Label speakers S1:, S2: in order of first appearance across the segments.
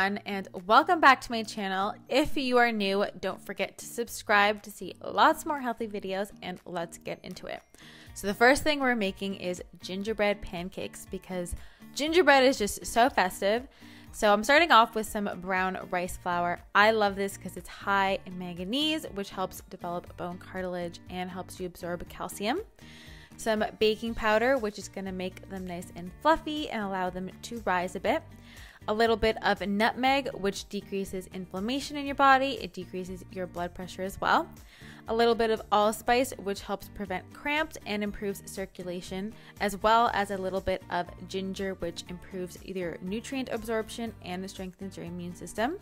S1: everyone, and welcome back to my channel. If you are new, don't forget to subscribe to see lots more healthy videos, and let's get into it. So the first thing we're making is gingerbread pancakes because gingerbread is just so festive. So I'm starting off with some brown rice flour. I love this because it's high in manganese, which helps develop bone cartilage and helps you absorb calcium. Some baking powder, which is going to make them nice and fluffy and allow them to rise a bit. A little bit of nutmeg, which decreases inflammation in your body. It decreases your blood pressure as well. A little bit of allspice, which helps prevent cramps and improves circulation, as well as a little bit of ginger, which improves either nutrient absorption and strengthens your immune system.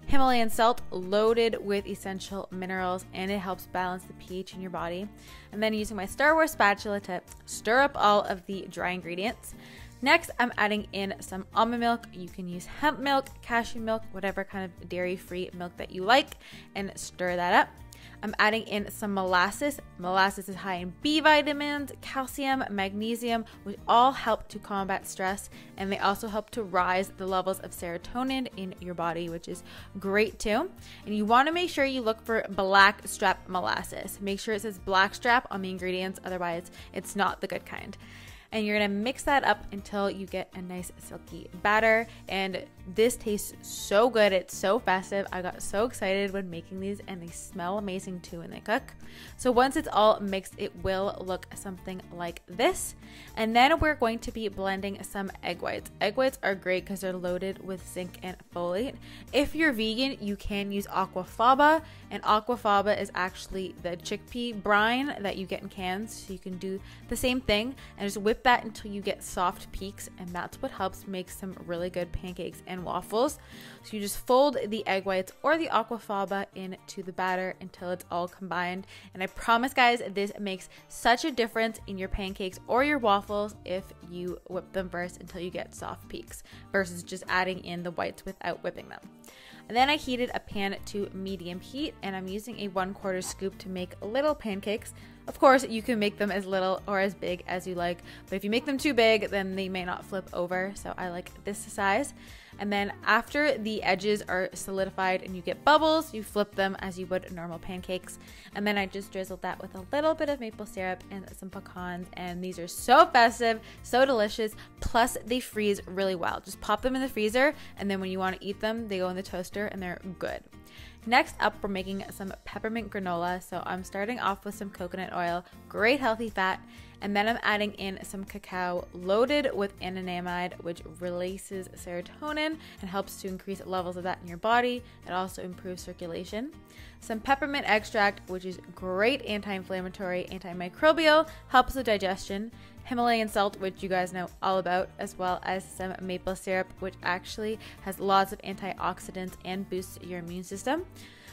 S1: Himalayan salt, loaded with essential minerals, and it helps balance the pH in your body. And then using my Star Wars spatula to stir up all of the dry ingredients. Next, I'm adding in some almond milk. You can use hemp milk, cashew milk, whatever kind of dairy-free milk that you like, and stir that up. I'm adding in some molasses. Molasses is high in B vitamins, calcium, magnesium, which all help to combat stress, and they also help to rise the levels of serotonin in your body, which is great too. And you want to make sure you look for black strap molasses. Make sure it says black strap on the ingredients, otherwise it's not the good kind. And you're gonna mix that up until you get a nice silky batter. And this tastes so good. It's so festive. I got so excited when making these, and they smell amazing too when they cook. So once it's all mixed, it will look something like this. And then we're going to be blending some egg whites. Egg whites are great because they're loaded with zinc and folate. If you're vegan, you can use aquafaba, and aquafaba is actually the chickpea brine that you get in cans. So you can do the same thing and just whip that until you get soft peaks, and that's what helps make some really good pancakes and waffles. So you just fold the egg whites or the aquafaba into the batter until it's all combined, and I promise guys, this makes such a difference in your pancakes or your waffles if you whip them first until you get soft peaks versus just adding in the whites without whipping them. And then I heated a pan to medium heat, and I'm using a 1/4 scoop to make little pancakes. Of course, you can make them as little or as big as you like, but if you make them too big, then they may not flip over, so I like this size. And then after the edges are solidified and you get bubbles, you flip them as you would normal pancakes. And then I just drizzled that with a little bit of maple syrup and some pecans, and these are so festive, so delicious, plus they freeze really well. Just pop them in the freezer, and then when you want to eat them, they go in the toaster and they're good. Next up, we're making some peppermint granola. So I'm starting off with some coconut oil, great healthy fat, and then I'm adding in some cacao loaded with anandamide, which releases serotonin and helps to increase levels of that in your body. It also improves circulation. Some peppermint extract, which is great anti-inflammatory, antimicrobial, helps with digestion. Himalayan salt, which you guys know all about, as well as some maple syrup, which actually has lots of antioxidants and boosts your immune system.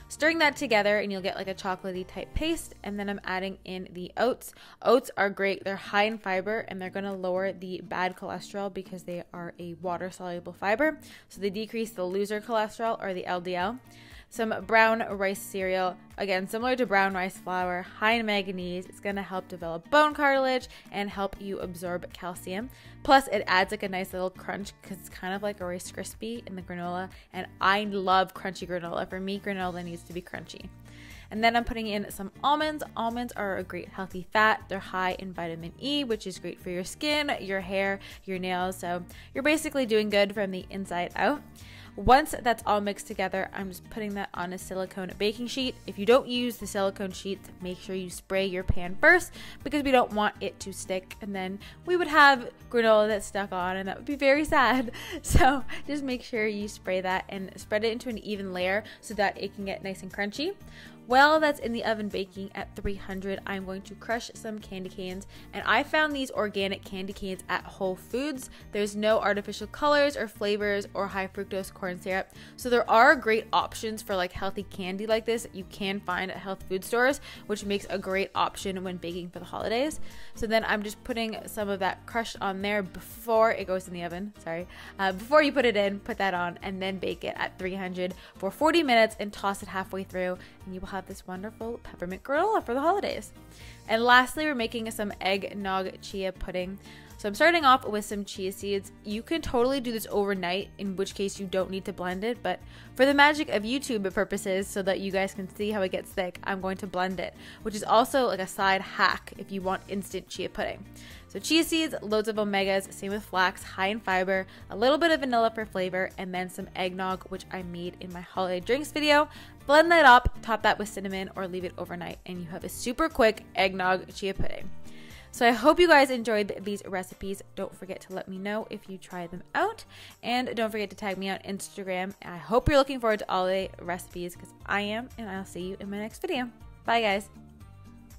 S1: Stirring that together and you'll get like a chocolatey type paste. And then I'm adding in the oats. Oats are great. They're high in fiber, and they're going to lower the bad cholesterol because they are a water soluble fiber. So they decrease the loser cholesterol, or the LDL. Some brown rice cereal, again similar to brown rice flour, high in manganese. It's going to help develop bone cartilage and help you absorb calcium. Plus it adds like a nice little crunch because it's kind of like a Rice Krispie in the granola, and I love crunchy granola. For me, granola needs to be crunchy. And then I'm putting in some almonds. Almonds are a great healthy fat. They're high in vitamin E, which is great for your skin, your hair, your nails. So you're basically doing good from the inside out. Once that's all mixed together, I'm just putting that on a silicone baking sheet. If you don't use the silicone sheets, make sure you spray your pan first because we don't want it to stick, and then we would have granola that's stuck on, and that would be very sad. So just make sure you spray that and spread it into an even layer so that it can get nice and crunchy. While that's in the oven baking at 300, I'm going to crush some candy canes, and I found these organic candy canes at Whole Foods. There's no artificial colors or flavors or high fructose corn syrup, so there are great options for like healthy candy like this that you can find at health food stores, which makes a great option when baking for the holidays. So then I'm just putting some of that crushed on there before it goes in the oven. Before you put it in, put that on, and then bake it at 300 for 40 minutes and toss it halfway through, and you will have this wonderful peppermint granola for the holidays. And lastly, we're making some egg Nog Chia Pudding. So I'm starting off with some chia seeds. You can totally do this overnight, in which case you don't need to blend it, but for the magic of YouTube purposes, so that you guys can see how it gets thick, I'm going to blend it, which is also like a side hack if you want instant chia pudding. So chia seeds, loads of omegas, same with flax, high in fiber, a little bit of vanilla for flavor, and then some eggnog, which I made in my holiday drinks video. Blend that up, top that with cinnamon, or leave it overnight, and you have a super quick eggnog chia pudding. So I hope you guys enjoyed these recipes. Don't forget to let me know if you try them out, and don't forget to tag me on Instagram. I hope you're looking forward to all the recipes, because I am, and I'll see you in my next video. Bye guys.